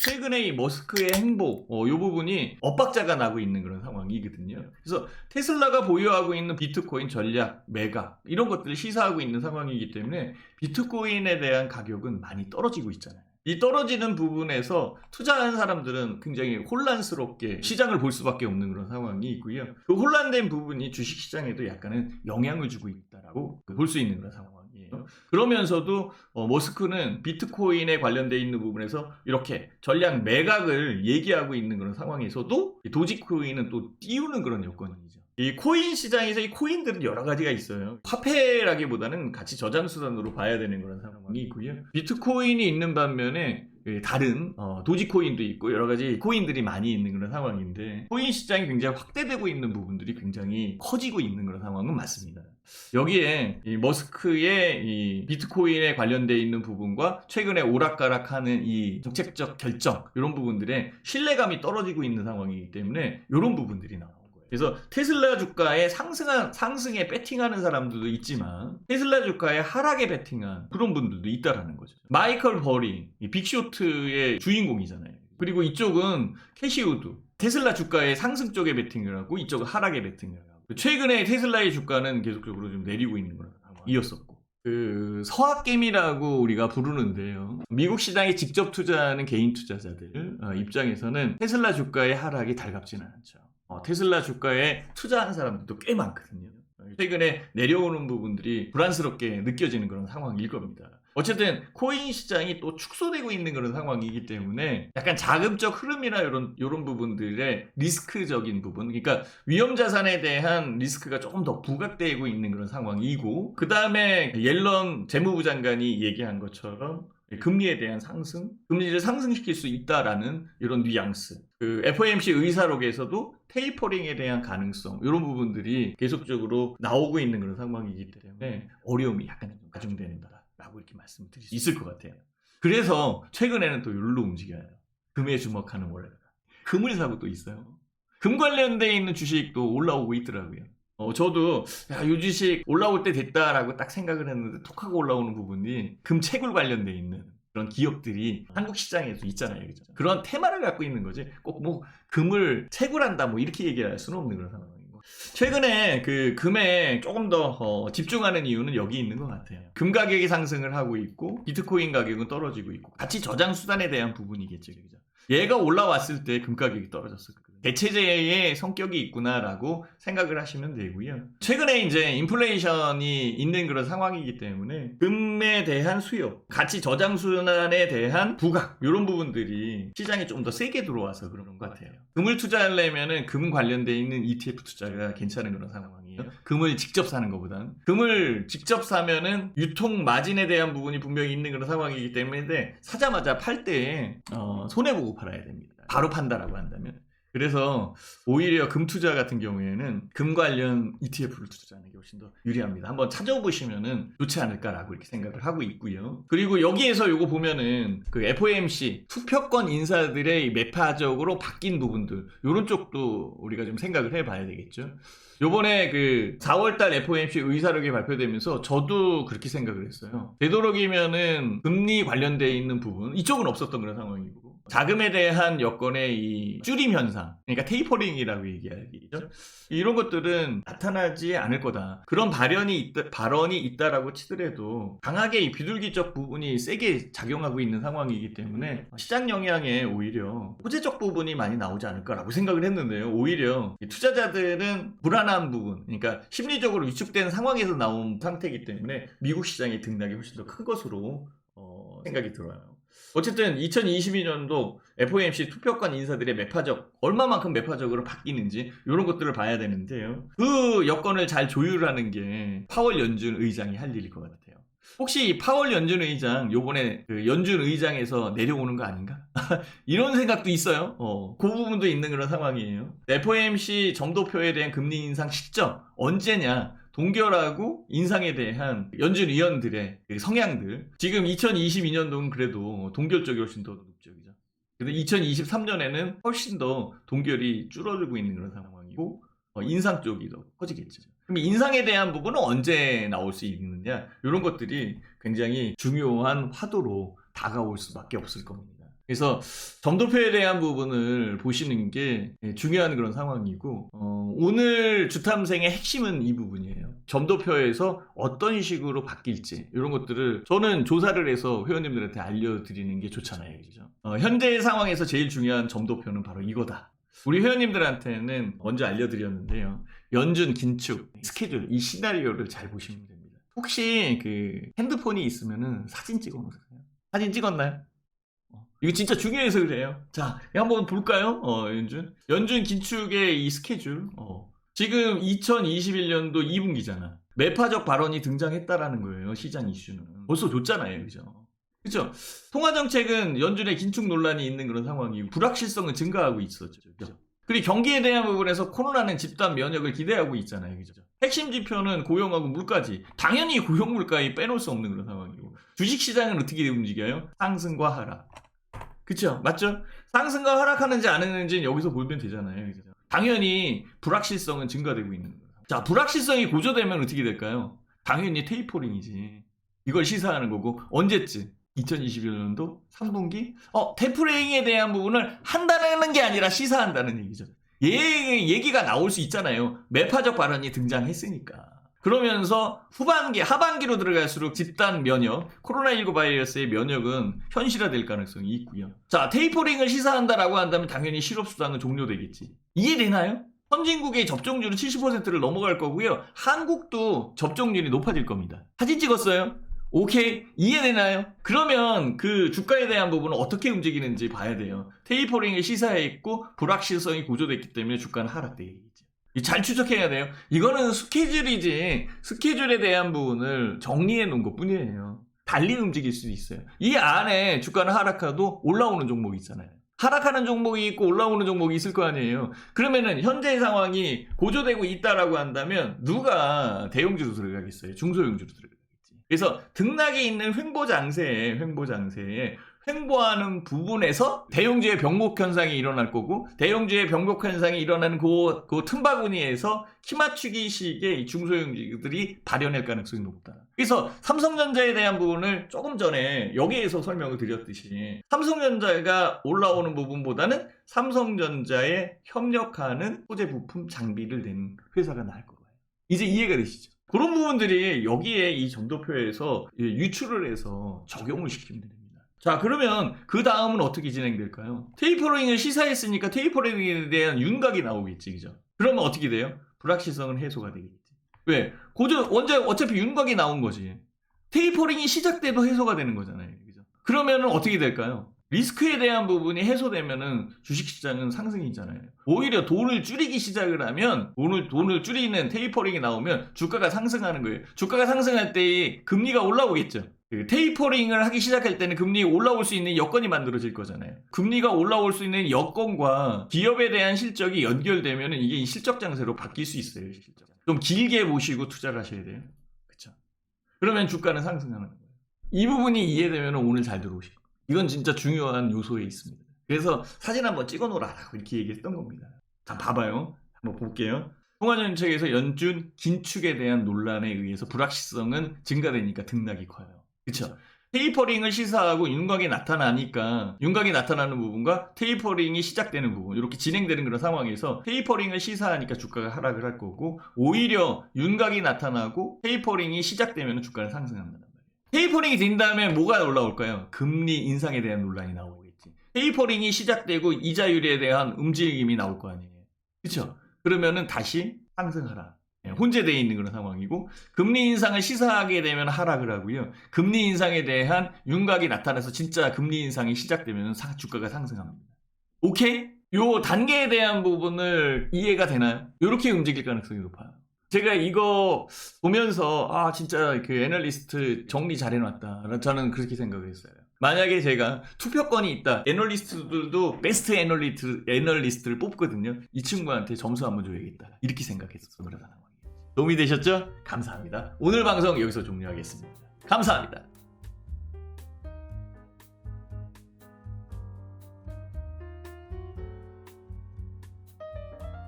최근에 이 머스크의 행보, 이 부분이 엇박자가 나고 있는 그런 상황이거든요. 그래서 테슬라가 보유하고 있는 비트코인 전략, 매각 이런 것들을 시사하고 있는 상황이기 때문에 비트코인에 대한 가격은 많이 떨어지고 있잖아요. 이 떨어지는 부분에서 투자하는 사람들은 굉장히 혼란스럽게 시장을 볼 수밖에 없는 그런 상황이 있고요. 그 혼란된 부분이 주식시장에도 약간은 영향을 주고 있다라고 볼 수 있는 그런 상황이에요. 그러면서도 머스크는 비트코인에 관련되어 있는 부분에서 이렇게 전략 매각을 얘기하고 있는 그런 상황에서도 도지코인은 또 띄우는 그런 여건이죠. 이 코인 시장에서 이 코인들은 여러 가지가 있어요. 화폐라기보다는 가치 저장 수단으로 봐야 되는 그런 상황이 있고요. 비트코인이 있는 반면에 다른 도지코인도 있고 여러 가지 코인들이 많이 있는 그런 상황인데 코인 시장이 굉장히 확대되고 있는 부분들이 굉장히 커지고 있는 그런 상황은 맞습니다. 여기에 이 머스크의 이 비트코인에 관련되어 있는 부분과 최근에 오락가락하는 이 정책적 결정 이런 부분들의 신뢰감이 떨어지고 있는 상황이기 때문에 이런 부분들이 나와요. 그래서 테슬라 주가의 상승에 배팅하는 사람들도 있지만 테슬라 주가의 하락에 배팅한 그런 분들도 있다라는 거죠. 마이클 버리, 빅쇼트의 주인공이잖아요. 그리고 이쪽은 캐시우드, 테슬라 주가의 상승 쪽에 배팅을 하고 이쪽은 하락에 배팅을 하고 최근에 테슬라의 주가는 계속적으로 좀 내리고 있는 그런 상황이었었고 서학개미라고 우리가 부르는데요. 미국 시장에 직접 투자하는 개인 투자자들 입장에서는 테슬라 주가의 하락이 달갑지는 않죠. 테슬라 주가에 투자하는 사람들도 꽤 많거든요. 최근에 내려오는 부분들이 불안스럽게 느껴지는 그런 상황일 겁니다. 어쨌든 코인 시장이 또 축소되고 있는 그런 상황이기 때문에 약간 자금적 흐름이나 이런 부분들의 리스크적인 부분, 그러니까 위험 자산에 대한 리스크가 조금 더 부각되고 있는 그런 상황이고, 그 다음에 옐런 재무부 장관이 얘기한 것처럼 금리에 대한 상승, 금리를 상승시킬 수 있다라는 이런 뉘앙스. FOMC 의사록에서도 테이퍼링에 대한 가능성, 이런 부분들이 계속적으로 나오고 있는 그런 상황이기 때문에 어려움이 약간 좀 가중된다라고 이렇게 말씀드릴 수 있을 것 같아요. 그래서 최근에는 또 여기로 움직여요. 금에 주목하는 월요일. 금을 사고 또 있어요. 금 관련돼 있는 주식도 올라오고 있더라고요. 저도 이 주식 올라올 때 됐다라고 딱 생각을 했는데 톡 하고 올라오는 부분이 금채굴 관련돼 있는 그런 기업들이 한국 시장에도 있잖아요. 그죠? 그런 테마를 갖고 있는 거지. 꼭 뭐 금을 채굴한다 뭐 이렇게 얘기할 수는 없는 그런 상황이고. 최근에 그 금에 조금 더 집중하는 이유는 여기 있는 것 같아요. 금 가격이 상승을 하고 있고 비트코인 가격은 떨어지고 있고 가치 저장 수단에 대한 부분이겠죠. 그죠? 얘가 올라왔을 때 금 가격이 떨어졌을 거예요. 대체제의 성격이 있구나라고 생각을 하시면 되고요. 최근에 이제 인플레이션이 있는 그런 상황이기 때문에 금에 대한 수요, 가치 저장 수단에 대한 부각 이런 부분들이 시장에 좀 더 세게 들어와서 그런 것 같아요. 금을 투자하려면은 금 관련돼 있는 ETF 투자가 괜찮은 그런 상황이에요. 금을 직접 사는 것보다는 금을 직접 사면은 유통 마진에 대한 부분이 분명히 있는 그런 상황이기 때문에 사자마자 팔 때 손해 보고 팔아야 됩니다. 바로 판다라고 한다면. 그래서 오히려 금 투자 같은 경우에는 금 관련 ETF를 투자하는 게 훨씬 더 유리합니다. 한번 찾아보시면은 좋지 않을까라고 이렇게 생각을 하고 있고요. 그리고 여기에서 요거 보면은 그 FOMC 투표권 인사들의 매파적으로 바뀐 부분들 요런 쪽도 우리가 좀 생각을 해봐야 되겠죠. 요번에 그 4월달 FOMC 의사록이 발표되면서 저도 그렇게 생각을 했어요. 되도록이면은 금리 관련되어 있는 부분 이쪽은 없었던 그런 상황이고 자금에 대한 여건의 이 줄임 현상, 그러니까 테이퍼링이라고 얘기하기죠. 이런 것들은 나타나지 않을 거다. 그런 발언이 있다라고 치더라도 강하게 이 비둘기적 부분이 세게 작용하고 있는 상황이기 때문에 시장 영향에 오히려 호재적 부분이 많이 나오지 않을까라고 생각을 했는데요. 오히려 투자자들은 불안한 부분, 그러니까 심리적으로 위축된 상황에서 나온 상태이기 때문에 미국 시장의 등락이 훨씬 더 큰 것으로 생각이 들어요. 어쨌든 2022년도 FOMC 투표권 인사들의 얼마만큼 매파적으로 바뀌는지 이런 것들을 봐야 되는데요. 그 여건을 잘 조율하는 게 파월 연준 의장이 할 일일 것 같아요. 혹시 파월 연준 의장 요번에 그 연준 의장에서 내려오는 거 아닌가? 이런 생각도 있어요. 그 부분도 있는 그런 상황이에요. FOMC 점도표에 대한 금리 인상 시점 언제냐? 동결하고 인상에 대한 연준 위원들의 성향들 지금 2022년도는 그래도 동결 쪽이 훨씬 더 높죠. 근데 2023년에는 훨씬 더 동결이 줄어들고 있는 그런 상황이고 인상 쪽이 더 커지겠죠. 그럼 인상에 대한 부분은 언제 나올 수 있느냐 이런 것들이 굉장히 중요한 화두로 다가올 수밖에 없을 겁니다. 그래서 점도표에 대한 부분을 보시는 게 중요한 그런 상황이고, 오늘 주탐생의 핵심은 이 부분이에요. 점도표에서 어떤 식으로 바뀔지 이런 것들을 저는 조사를 해서 회원님들한테 알려드리는 게 좋잖아요. 그죠? 현재 상황에서 제일 중요한 점도표는 바로 이거다. 우리 회원님들한테는 먼저 알려드렸는데요. 연준, 긴축, 스케줄, 이 시나리오를 잘 보시면 됩니다. 혹시 그 핸드폰이 있으면은 사진 찍어 놓으세요. 사진 찍었나요? 이거 진짜 중요해서 그래요. 자, 한번 볼까요? 연준 긴축의 이 스케줄. 지금 2021년도 2분기잖아. 매파적 발언이 등장했다라는 거예요. 시장 이슈는. 벌써 줬잖아요. 그죠? 그죠? 통화정책은 연준의 긴축 논란이 있는 그런 상황이고, 불확실성은 증가하고 있었죠. 그죠? 그리고 경기에 대한 부분에서 코로나는 집단 면역을 기대하고 있잖아요. 그죠? 핵심 지표는 고용하고 물가지. 당연히 고용 물가에 빼놓을 수 없는 그런 상황이고. 주식시장은 어떻게 움직여요? 상승과 하락. 그쵸? 맞죠? 상승과 하락하는지 안 하는지는 여기서 보면 되잖아요. 그죠? 당연히 불확실성은 증가되고 있는 거예요. 자, 불확실성이 고조되면 어떻게 될까요? 당연히 테이퍼링이지. 이걸 시사하는 거고, 언제쯤? 2021년도 3분기? 테이퍼링에 대한 부분을 한다는 게 아니라 시사한다는 얘기죠. 얘기가 나올 수 있잖아요. 매파적 발언이 등장했으니까. 그러면서 후반기, 하반기로 들어갈수록 집단 면역, 코로나19 바이러스의 면역은 현실화될 가능성이 있고요. 자, 테이퍼링을 시사한다라고 한다면 당연히 실업수당은 종료되겠지. 이해되나요? 선진국의 접종률은 70%를 넘어갈 거고요. 한국도 접종률이 높아질 겁니다. 사진 찍었어요? 오케이, 이해되나요? 그러면 그 주가에 대한 부분은 어떻게 움직이는지 봐야 돼요. 테이퍼링을 시사했고 불확실성이 고조됐기 때문에 주가는 하락되겠죠. 잘 추적해야 돼요. 이거는 스케줄이지, 스케줄에 대한 부분을 정리해 놓은 것 뿐이에요. 달리 움직일 수도 있어요. 이 안에 주가는 하락해도 올라오는 종목이 있잖아요. 하락하는 종목이 있고 올라오는 종목이 있을 거 아니에요. 그러면은 현재 상황이 고조되고 있다라고 한다면 누가 대형주로 들어가겠어요? 중소형주로 들어가겠지. 그래서 등락이 있는 횡보장세에 횡보하는 부분에서 대형주의 병목 현상이 일어날 거고, 대형주의 병목 현상이 일어나는 그 틈바구니에서 키 맞추기 식의 중소형주들이 발현할 가능성이 높다. 그래서 삼성전자에 대한 부분을 조금 전에 여기에서 설명을 드렸듯이 삼성전자가 올라오는 부분보다는 삼성전자에 협력하는 소재 부품 장비를 내는 회사가 나을 거예요. 이제 이해가 되시죠? 그런 부분들이 여기에 이 점도표에서 유출을 해서 적용을 시키면 됩니다. 자, 그러면 그 다음은 어떻게 진행될까요? 테이퍼링을 시사했으니까 테이퍼링에 대한 윤곽이 나오겠지, 그죠? 그러면 어떻게 돼요? 불확실성은 해소가 되겠지. 왜? 어차피 윤곽이 나온 거지. 테이퍼링이 시작돼도 해소가 되는 거잖아요, 그죠? 그러면은 어떻게 될까요? 리스크에 대한 부분이 해소되면은 주식시장은 상승이잖아요. 오히려 돈을 줄이기 시작을 하면 돈을 줄이는 테이퍼링이 나오면 주가가 상승하는 거예요. 주가가 상승할 때 금리가 올라오겠죠. 테이퍼링을 하기 시작할 때는 금리 올라올 수 있는 여건이 만들어질 거잖아요. 금리가 올라올 수 있는 여건과 기업에 대한 실적이 연결되면 이게 실적 장세로 바뀔 수 있어요. 실적. 좀 길게 보시고 투자를 하셔야 돼요. 그렇죠? 그러면 주가는 상승하는 거예요. 이 부분이 이해되면 오늘 잘 들어오시고. 이건 진짜 중요한 요소에 있습니다. 그래서 사진 한번 찍어놓으라고 이렇게 얘기했던 겁니다. 자, 봐봐요. 한번 볼게요. 통화정책에서 연준 긴축에 대한 논란에 의해서 불확실성은 증가되니까 등락이 커요. 그쵸? 테이퍼링을 시사하고 윤곽이 나타나니까 윤곽이 나타나는 부분과 테이퍼링이 시작되는 부분 이렇게 진행되는 그런 상황에서 테이퍼링을 시사하니까 주가가 하락을 할 거고, 오히려 윤곽이 나타나고 테이퍼링이 시작되면 주가는 상승합니다. 테이퍼링이 된 다음에 뭐가 올라올까요? 금리 인상에 대한 논란이 나오겠지. 테이퍼링이 시작되고 이자율에 대한 움직임이 나올 거 아니에요. 그쵸? 그러면은 다시 상승하라. 혼재되어 있는 그런 상황이고, 금리 인상을 시사하게 되면 하락을 하고요. 금리 인상에 대한 윤곽이 나타나서 진짜 금리 인상이 시작되면 주가가 상승합니다. 오케이? 요 단계에 대한 부분을 이해가 되나요? 이렇게 움직일 가능성이 높아요. 제가 이거 보면서 진짜 그 애널리스트 정리 잘 해놨다. 저는 그렇게 생각을 했어요. 만약에 제가 투표권이 있다. 애널리스트들도 베스트 애널리스트를 뽑거든요. 이 친구한테 점수 한번 줘야겠다. 이렇게 생각했었어요. 도움이 되셨죠? 감사합니다. 오늘 방송 여기서 종료하겠습니다. 감사합니다.